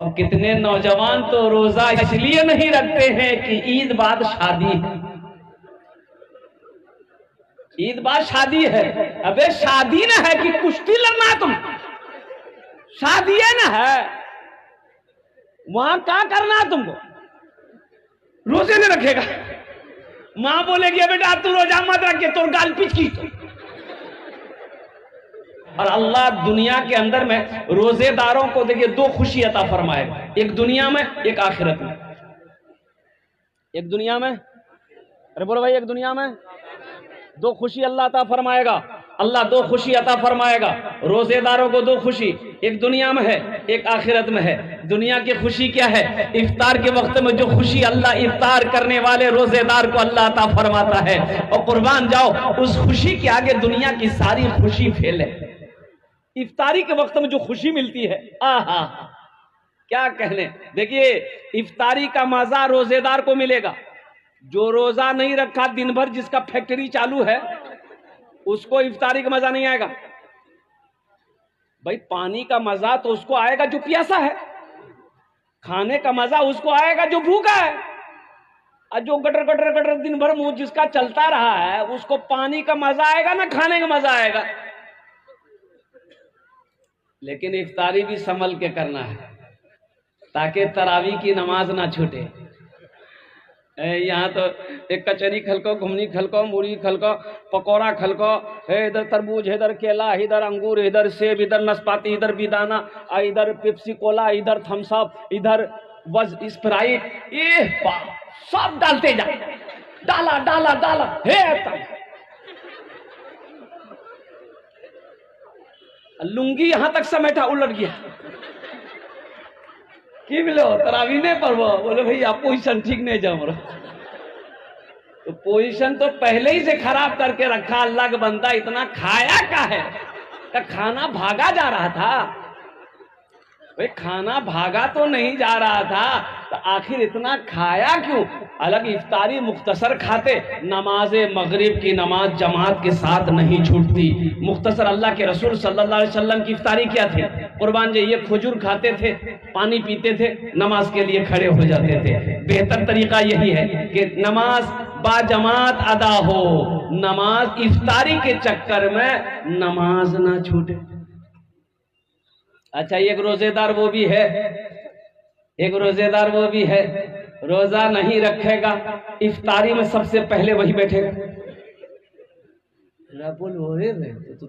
اور کتنے نوجوان تو روزہ اس لیے نہیں رکھتے ہیں کہ عید بعد شادی ہے، عید بعد شادی ہے۔ ابے شادی نہ ہے کہ کشتی لڑنا ہے، تم شادی ہے نہ ہے، وہاں کیا کرنا ہے تم کو؟ روزے نہیں رکھے گا، ماں بولے گی بیٹا تو روزہ مت رکھے، تو گال پیچ کی تو۔ اور اللہ دنیا کے اندر میں روزے داروں کو دیکھیے دو خوشی عطا فرمائے گا، ایک دنیا میں ایک آخرت میں۔ ایک دنیا میں، ارے بولو بھائی، ایک دنیا میں دو خوشی اللہ عطا فرمائے گا، اللہ دو خوشی عطا فرمائے گا روزے داروں کو، دو خوشی، ایک دنیا میں ہے ایک آخرت میں ہے۔ دنیا کی خوشی کیا ہے؟ افطار کے وقت میں جو خوشی اللہ افطار کرنے والے روزے دار کو اللہ عطا فرماتا ہے، اور قربان جاؤ اس خوشی کے آگے دنیا کی ساری خوشی فیل ہے۔ افطاری کے وقت میں جو خوشی ملتی ہے، آہا کیا کہنے۔ دیکھیے افطاری کا مزہ روزے دار کو ملے گا، جو روزہ نہیں رکھا دن بھر جس کا فیکٹری چالو ہے اس کو افطاری کا مزہ نہیں آئے گا۔ بھائی پانی کا مزہ تو اس کو آئے گا جو پیاسا ہے، کھانے کا مزہ اس کو آئے گا جو بھوکا ہے، اور جو گٹر گٹر گٹر دن بھر منہ جس کا چلتا رہا ہے اس کو پانی کا مزہ آئے گا نہ کھانے کا مزہ آئے گا۔ لیکن افطاری بھی سنبھل کے کرنا ہے تاکہ تراویح کی نماز نہ چھوٹے۔ یہاں تو ایک کچری کھلکو، گھمنی کھلکو، موری کھلکو، پکوڑا کھلکو، ادھر تربوز، ادھر کیلا، ادھر انگور، ادھر سیب، ادھر نسپاتی، ادھر بیدانا، ادھر پیپسی کولا، ادھر تھمس اپ، ادھر اسپرائٹ، یہ سب ڈالتے جا، ڈالا ڈالا ڈالا، لنگی یہاں تک سمیٹا الٹ گیا۔ کی بلو تراویح نہیں پڑھو، بولے بھئی پوزیشن ٹھیک نہیں جا رہا، تو پوزیشن تو پہلے ہی سے خراب کر کے رکھا۔ اللہ کا بندہ اتنا کھایا کیا ہے؟ کہ کھانا بھاگا جا رہا تھا، بھئی کھانا بھاگا تو نہیں جا رہا تھا، تو آخر اتنا کھایا کیوں؟ الگ افطاری مختصر کھاتے، نماز مغرب کی نماز جماعت کے ساتھ نہیں چھوٹتی۔ مختصر اللہ کے رسول صلی اللہ علیہ وسلم کی افطاری کیا تھی؟ قربان جی یہ کھجور کھاتے تھے، پانی پیتے تھے، نماز کے لیے کھڑے ہو جاتے تھے۔ بہتر طریقہ یہی ہے کہ نماز با جماعت ادا ہو، نماز افطاری کے چکر میں نماز نہ چھوٹے۔ اچھا ایک روزے دار وہ بھی ہے، ایک روزے دار وہ بھی ہے روزہ نہیں رکھے گا، افطاری میں سب سے پہلے وہی بیٹھے گا۔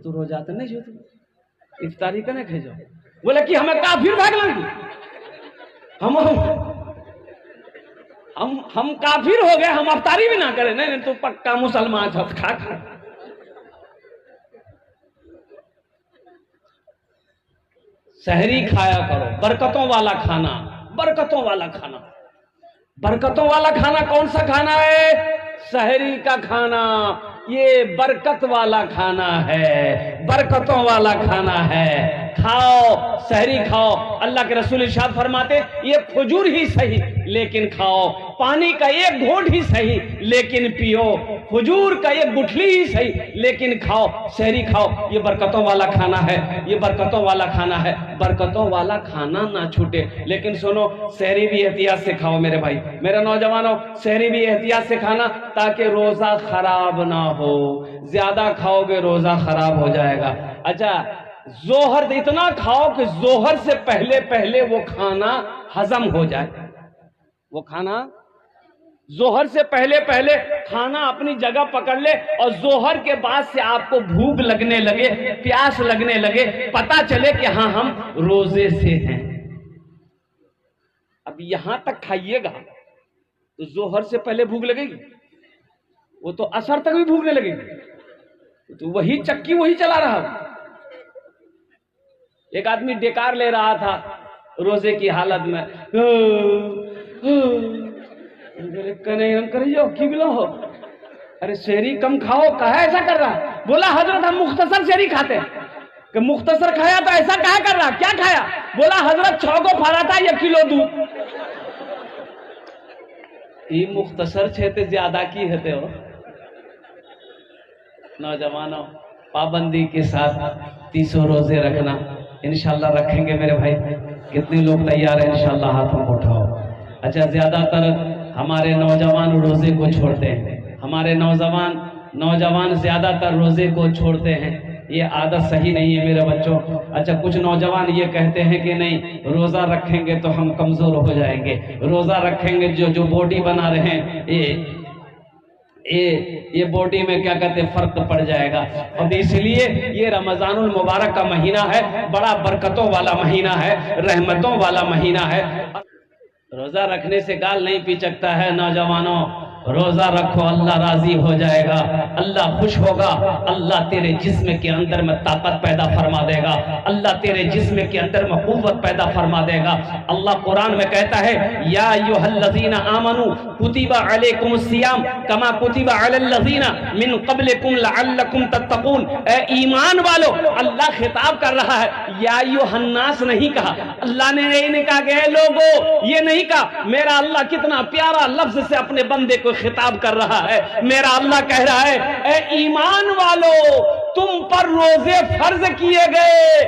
تو روزہ تو نہیں چھوٹے، افطاری کا نہیں کھے جاؤ، بولے کہ ہمیں کافر بھاگ لیں گے، ہم کافر ہو گئے، ہم افطاری بھی نہ کریں۔ نہیں تو پکا مسلمان کھا کھا۔ سحری کھایا کرو، برکتوں والا کھانا، برکتوں والا کھانا۔ برکتوں والا کھانا کون سا کھانا ہے؟ سحری کا کھانا، یہ برکت والا کھانا ہے، برکتوں والا کھانا ہے۔ کھاؤ، سحری کھاؤ۔ اللہ کے رسول ارشاد فرماتے یہ کھجور ہی صحیح لیکن کھاؤ، پانی کا ایک گھونٹ ہی صحیح لیکن پیو، کھجور کا ایک گٹھلی ہی صحیح لیکن کھاؤ، سحری کھاؤ۔ یہ برکتوں والا کھانا ہے، یہ برکتوں والا کھانا ہے، برکتوں والا کھانا نہ چھوٹے۔ لیکن سنو سحری بھی احتیاط سے کھاؤ میرے بھائی، میرے نوجوانوں، سحری بھی احتیاط سے کھانا تاکہ روزہ خراب نہ ہو۔ زیادہ کھاؤ گے روزہ خراب ہو جائے گا۔ اچھا ظہر اتنا کھاؤ کہ ظہر سے پہلے وہ کھانا ہضم ہو جائے، وہ کھانا ظہر سے پہلے کھانا اپنی جگہ پکڑ لے، اور ظہر کے بعد سے آپ کو بھوک لگنے لگے، پیاس لگنے لگے، پتا چلے کہ ہاں ہم روزے سے ہیں۔ اب یہاں تک کھائیے گا تو ظہر سے پہلے بھوک لگے گی، وہ تو عصر تک بھی بھوکنے لگے گی، تو وہی چکی وہی چلا رہا۔ ایک آدمی ڈیکار لے رہا تھا روزے کی حالت میں، ارے سحری کم کھاؤ، کہا ایسا کر رہا؟ بولا حضرت ہم مختصر سحری کھاتے ہیں۔ کہ مختصر کھایا تو ایسا کہا کر رہا؟ کیا کھایا؟ بولا حضرت 6 کو پھاڑا تھا 1 کلو دودھ۔ یہ مختصر چھتے زیادہ کی ہوتے ہو۔ نوجوانوں پابندی کے ساتھ 30 روزے رکھنا، انشاءاللہ رکھیں گے میرے بھائی۔ کتنے لوگ تیار ہیں انشاءاللہ ہاتھوں کو اٹھاؤ. اچھا زیادہ تر ہمارے نوجوان روزے کو چھوڑتے ہیں. ہمارے نوجوان زیادہ تر روزے کو چھوڑتے ہیں. یہ عادت صحیح نہیں ہے میرے بچوں. اچھا کچھ نوجوان یہ کہتے ہیں کہ نہیں روزہ رکھیں گے تو ہم کمزور ہو جائیں گے, روزہ رکھیں گے جو باڈی بنا رہے ہیں یہ باڈی میں کیا کہتے ہیں فرق پڑ جائے گا. اور اس لیے یہ رمضان المبارک کا مہینہ ہے, بڑا برکتوں والا مہینہ ہے, رحمتوں والا مہینہ ہے. روزہ رکھنے سے گال نہیں پیچکتا ہے نوجوانوں. روزہ رکھو, اللہ راضی ہو جائے گا, اللہ خوش ہوگا, اللہ تیرے جسم کے اندر میں طاقت پیدا فرما دے گا, اللہ تیرے جسم کے اندر میں قوت پیدا فرما دے گا. اللہ قرآن میں کہتا ہے یا ایھا الذین آمنوا کتب علیکم الصیام کما کتب علی الذین من قبلکم لعلکم تتقون. اے ایمان والو, اللہ خطاب کر رہا ہے, یا ایھا الناس نہیں کہا. اللہ نے یہ نہیں کہا کہ اے لوگو, یہ نہیں کہا. میرا اللہ کتنا پیارا لفظ سے اپنے بندے کو خطاب کر رہا ہے. میرا اللہ کہہ رہا ہے اے ایمان والو تم پر روزے فرض کیے گئے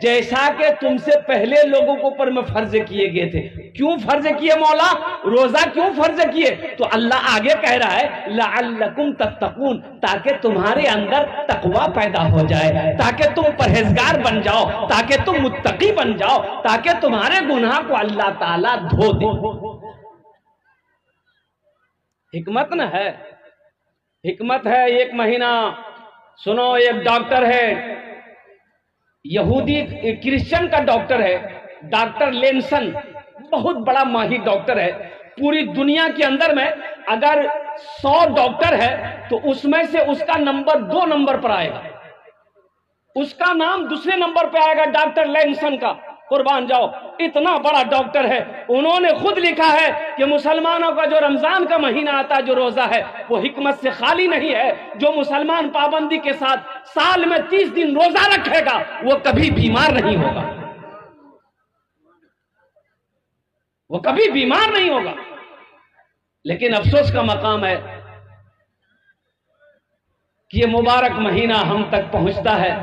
جیسا کہ تم سے پہلے لوگوں کو پر میں فرض کیے گئے تھے. کیوں فرض کیے مولا, روزہ کیوں فرض کیے؟ تو اللہ آگے کہہ رہا ہے لعلکم تتقون, تاکہ تمہارے اندر تقوی پیدا ہو جائے, تاکہ تم پرہیزگار بن جاؤ, تاکہ تم متقی بن جاؤ, تاکہ تمہارے گناہ کو اللہ تعالیٰ دھو دے. حکمت نہ ہے, حکمت ہے. ایک مہینہ سنو, ایک ڈاکٹر ہے یہودی کرسچن کا ڈاکٹر ہے, ڈاکٹر لینسن, بہت بڑا ماہر ڈاکٹر ہے. پوری دنیا کے اندر میں اگر 100 ڈاکٹر ہے تو اس میں سے اس کا نمبر 2 نمبر پر آئے گا, اس کا نام دوسرے نمبر پہ آئے گا, ڈاکٹر لینسن کا. قربان جاؤ, اتنا بڑا ڈاکٹر ہے. انہوں نے خود لکھا ہے کہ مسلمانوں کا جو رمضان کا مہینہ آتا ہے, جو روزہ ہے, وہ حکمت سے خالی نہیں ہے. جو مسلمان پابندی کے ساتھ سال میں 30 دن روزہ رکھے گا وہ کبھی بیمار نہیں ہوگا, وہ کبھی بیمار نہیں ہوگا. لیکن افسوس کا مقام ہے کہ یہ مبارک مہینہ ہم تک پہنچتا ہے,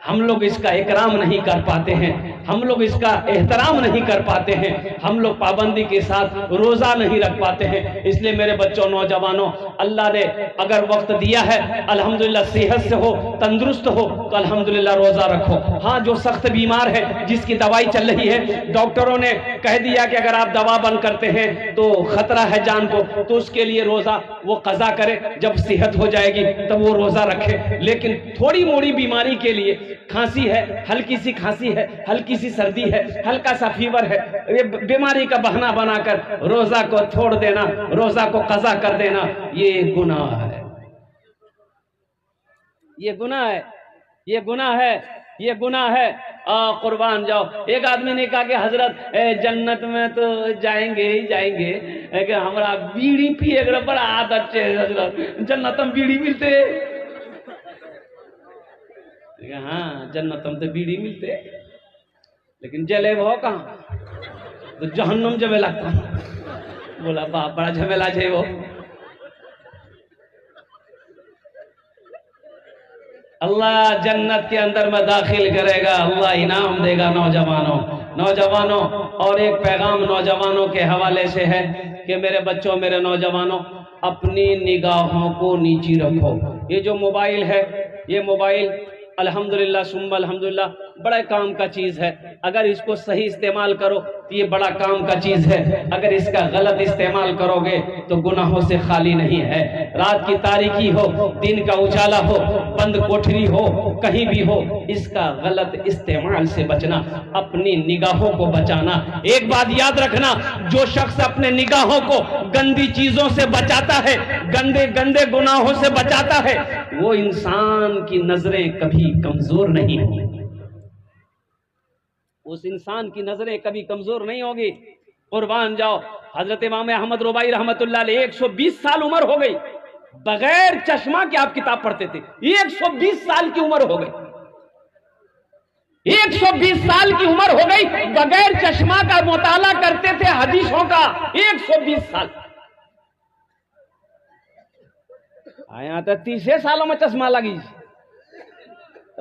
ہم لوگ اس کا اکرام نہیں کر پاتے ہیں, ہم لوگ اس کا احترام نہیں کر پاتے ہیں, ہم لوگ پابندی کے ساتھ روزہ نہیں رکھ پاتے ہیں. اس لیے میرے بچوں, نوجوانوں, اللہ نے اگر وقت دیا ہے, الحمدللہ صحت سے ہو, تندرست ہو, تو الحمدللہ روزہ رکھو. ہاں جو سخت بیمار ہے, جس کی دوائی چل رہی ہے, ڈاکٹروں نے کہہ دیا کہ اگر آپ دوا بند کرتے ہیں تو خطرہ ہے جان کو, تو اس کے لیے روزہ وہ قضا کرے, جب صحت ہو جائے گی تب وہ روزہ رکھے. لیکن تھوڑی موڑی بیماری کے لیے, کھانسی ہے, ہلکی سی کھانسی ہے, ہلکی سی سردی ہے, ہلکا سا فیور ہے, یہ بیماری کا بہانہ بنا کر روزہ کو چھوڑ دینا, روزہ کو قضا کر دینا, یہ گناہ ہے, یہ گناہ ہے, یہ گناہ ہے, یہ گناہ ہے. قربان جاؤ. ایک آدمی نے کہا کہ حضرت جنت میں تو جائیں گے ہی جائیں گے, کہ ہمارا بیڑی پیے گا بڑا عادت ہے حضرت, جنت میں بیڑی ملتے. ہاں جنت میں تو بیڑی ملتے, لیکن جلے وہ کہاں, تو جہنم جب لگتا. بولا باپ بڑا جھمیلا ہے وہ. اللہ جنت کے اندر میں داخل کرے گا, اللہ انعام دے گا. نوجوانوں, اور ایک پیغام نوجوانوں کے حوالے سے ہے کہ میرے بچوں, میرے نوجوانوں, اپنی نگاہوں کو نیچی رکھو. یہ جو موبائل ہے, یہ موبائل الحمدللہ ثم الحمدللہ بڑا کام کا چیز ہے. اگر اس کو صحیح استعمال کرو تو یہ بڑا کام کا چیز ہے. اگر اس کا غلط استعمال کرو گے تو گناہوں سے خالی نہیں ہے. رات کی تاریکی ہو, دن کا اجالا ہو, بند کوٹھری ہو, کہیں بھی ہو, اس کا غلط استعمال سے بچنا, اپنی نگاہوں کو بچانا. ایک بات یاد رکھنا, جو شخص اپنے نگاہوں کو گندی چیزوں سے بچاتا ہے, گندے گناہوں سے بچاتا ہے, وہ انسان کی نظریں کبھی کمزور نہیں ہوگی. اس انسان کی نظریں کبھی کمزور نہیں ہوگی. قربان جاؤ. حضرت امام احمد ربائی رحمت اللہ علیہ 120 سال عمر ہو گئی, بغیر چشمہ کے آپ کتاب پڑھتے تھے. 120 سال کی عمر ہو گئی, 120 سال کی عمر ہو گئی, بغیر چشمہ کا مطالعہ کرتے تھے حدیثوں کا. 120 سال. آیا تو 30 سالوں میں چشمہ لگی.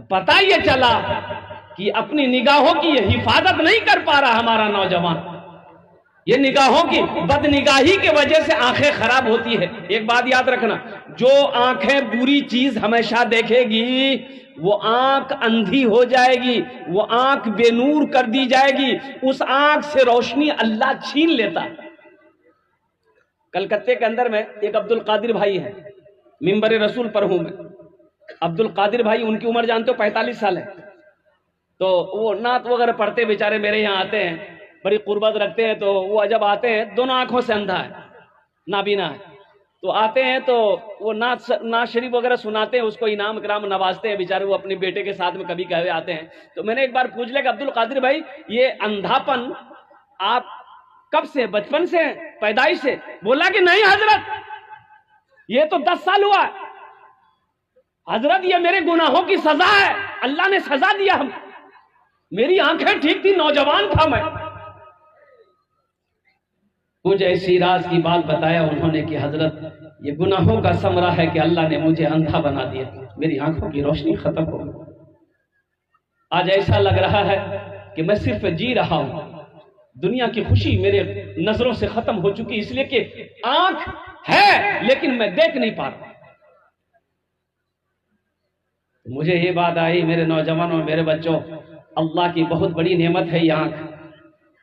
پتہ یہ چلا کہ کہ اپنی نگاہوں کی یہ حفاظت نہیں کر پا رہا ہمارا نوجوان. یہ نگاہوں کی بد نگاہی کی وجہ سے آنکھیں خراب ہوتی ہے. ایک بات یاد رکھنا، جو آنکھیں بری چیز ہمیشہ دیکھے گی وہ آنکھ اندھی ہو جائے گی، وہ آنکھ بے نور کر دی جائے گی، اس آنکھ سے روشنی اللہ چھین لیتا. کلکتے کے اندر میں ایک عبد القادر بھائی ہے، منبر رسول پر ہوں میں. عبد القادر بھائی، ان کی عمر جانتے ہو 45 سال ہے. تو وہ نعت وغیرہ پڑھتے بیچارے میرے یہاں آتے ہیں، بڑی قربت رکھتے ہیں. تو وہ جب آتے ہیں دونوں آنکھوں سے اندھا ہے، نابینا ہے. تو آتے ہیں تو وہ نعت شریف وغیرہ سناتے ہیں، اس کو انعام اکرام نوازتے ہیں بیچارے. وہ اپنے بیٹے کے ساتھ میں کبھی کبھی آتے ہیں. تو میں نے ایک بار پوچھ لیا کہ عبد القادر بھائی، یہ اندھاپن آپ کب سے؟ بچپن سے، پیدائش سے؟ بولا کہ نہیں حضرت، یہ تو 10 سال ہوا ہے. حضرت یہ میرے گناہوں کی سزا ہے، اللہ نے سزا دیا. ہم میری آنکھیں ٹھیک تھی، نوجوان تھا میں. مجھے ایسی راز کی بات بتایا انہوں نے کہ حضرت یہ گناہوں کا ثمرہ ہے کہ اللہ نے مجھے اندھا بنا دیا، میری آنکھوں کی روشنی ختم ہو گئی. آج ایسا لگ رہا ہے کہ میں صرف جی رہا ہوں، دنیا کی خوشی میرے نظروں سے ختم ہو چکی، اس لیے کہ آنکھ ہے لیکن میں دیکھ نہیں پا رہا. مجھے یہ بات آئی میرے نوجوانوں، میرے بچوں، اللہ کی بہت بڑی نعمت ہے یہ آنکھ.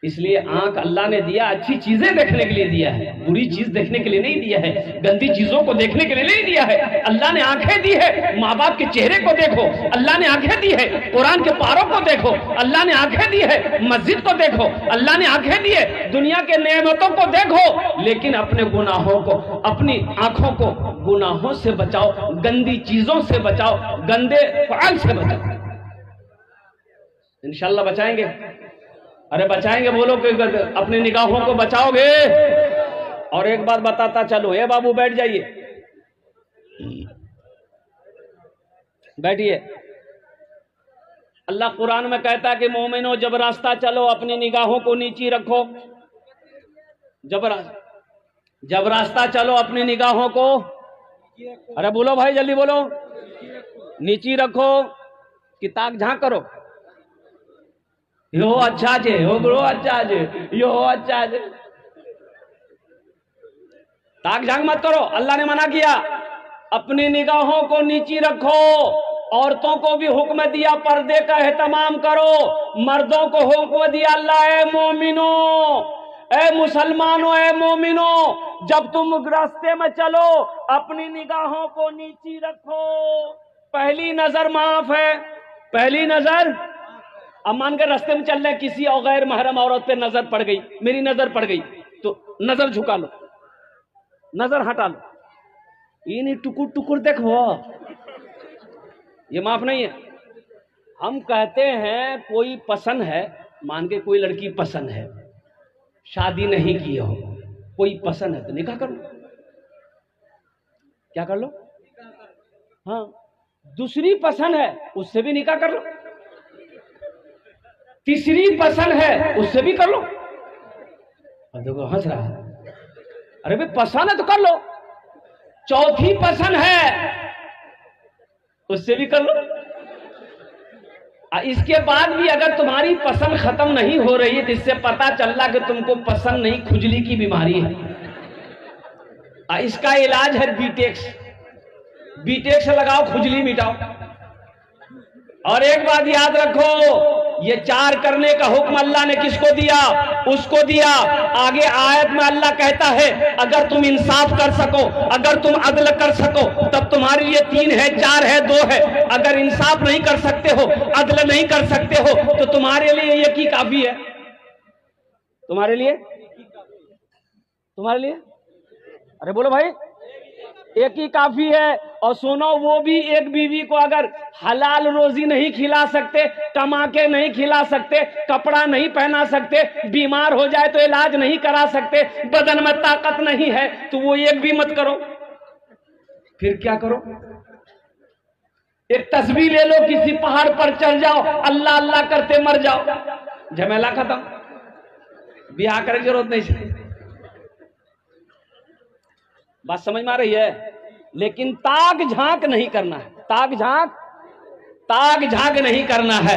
اس لیے آنکھ اللہ نے دیا اچھی چیزیں دیکھنے کے لیے دیا ہے، بری چیز دیکھنے کے لیے نہیں دیا ہے، گندی چیزوں کو دیکھنے کے لیے نہیں دیا ہے. اللہ نے آنکھیں دی ہے، ماں باپ کے چہرے کو دیکھو، اللہ نے آنکھیں دی ہے. قرآن کے پاروں کو دیکھو، اللہ نے آنکھیں دی ہے. مسجد کو دیکھو، اللہ نے آنکھیں دی ہے. دنیا کے نعمتوں کو دیکھو، لیکن اپنے گناہوں کو، اپنی آنکھوں کو گناہوں سے بچاؤ، گندی چیزوں سے بچاؤ، گندے فعل سے بچاؤ. انشاءاللہ بچائیں گے. ارے بچائیں گے بولو کہ اپنی نگاہوں کو بچاؤ گے. اور ایک بات بتاتا چلو، اے بابو بیٹھ جائیے، بیٹھیے. اللہ قرآن میں کہتا ہے کہ مومنو جب راستہ چلو اپنی نگاہوں کو نیچی رکھو. جب راستہ چلو اپنی نگاہوں کو، ارے بولو بھائی جلدی بولو، نیچی رکھو کہ تاک جھانک کرو. یو اچھا جے، یو گرو اچھا جے، یو اچھا جے. تاک جھانک مت کرو، اللہ نے منع کیا. اپنی نگاہوں کو نیچی رکھو. عورتوں کو بھی حکم دیا پردے کا اہتمام کرو، مردوں کو حکم دیا اللہ اے مومنو، اے مسلمانوں، اے مومنو، جب تم راستے میں چلو اپنی نگاہوں کو نیچی رکھو. پہلی نظر معاف ہے، پہلی نظر. اب مان کے راستے میں چل رہے کسی اور غیر محرم عورت پہ نظر پڑ گئی، میری نظر پڑ گئی تو نظر جھکا لو، نظر ہٹا لو. یہ نہیں ٹکر ٹکر دیکھو، یہ معاف نہیں ہے. ہم کہتے ہیں کوئی پسند ہے، مان کے کوئی لڑکی پسند ہے، شادی نہیں کی ہو، کوئی پسند ہے تو نکاح کر لو. کیا کر لو؟ ہاں. دوسری پسند ہے اس سے بھی نکاح کر لو. تیسری پسند ہے اس سے بھی کر لو. اب دیکھو ہنس رہا ہے. ارے بھائی پسند ہے تو کر لو. چوتھی پسند ہے اس سے بھی کر لو. اس کے بعد بھی اگر تمہاری پسند ختم نہیں ہو رہی ہے تو اس سے پتا چل رہا کہ تم کو پسند نہیں، کھجلی کی بیماری ہے. اس کا علاج ہے بی ٹیکس. بی ٹیکس لگاؤ، کھجلی مٹاؤ. اور ایک بات یاد رکھو، یہ 4 کرنے کا حکم اللہ نے کس کو دیا؟ اس کو دیا. آگے آیت میں اللہ کہتا ہے اگر تم انصاف کر سکو، اگر تم عدل کر سکو تب تمہارے لیے 3 ہے، 4 ہے، 2 ہے. اگر انصاف نہیں کر سکتے ہو، عدل نہیں کر سکتے ہو تو تمہارے لیے ایک ہی کافی ہے. تمہارے لیے، تمہارے لیے، ارے بولو بھائی، ایک ہی کافی ہے. اور سنو، وہ بھی ایک بیوی کو اگر حلال روزی نہیں کھلا سکتے، کما کے نہیں کھلا سکتے، کپڑا نہیں پہنا سکتے، بیمار ہو جائے تو علاج نہیں کرا سکتے، بدن میں طاقت نہیں ہے، تو وہ ایک بھی مت کرو. پھر کیا کرو؟ ایک تسبیح لے لو، کسی پہاڑ پر چڑھ جاؤ، اللہ اللہ کرتے مر جاؤ، جھمیلا ختم. بیاہ کرنے کی ضرورت نہیں. بات سمجھ میں آ رہی ہے؟ لیکن تاک جھانک نہیں کرنا ہے. تاک جھانک نہیں کرنا ہے.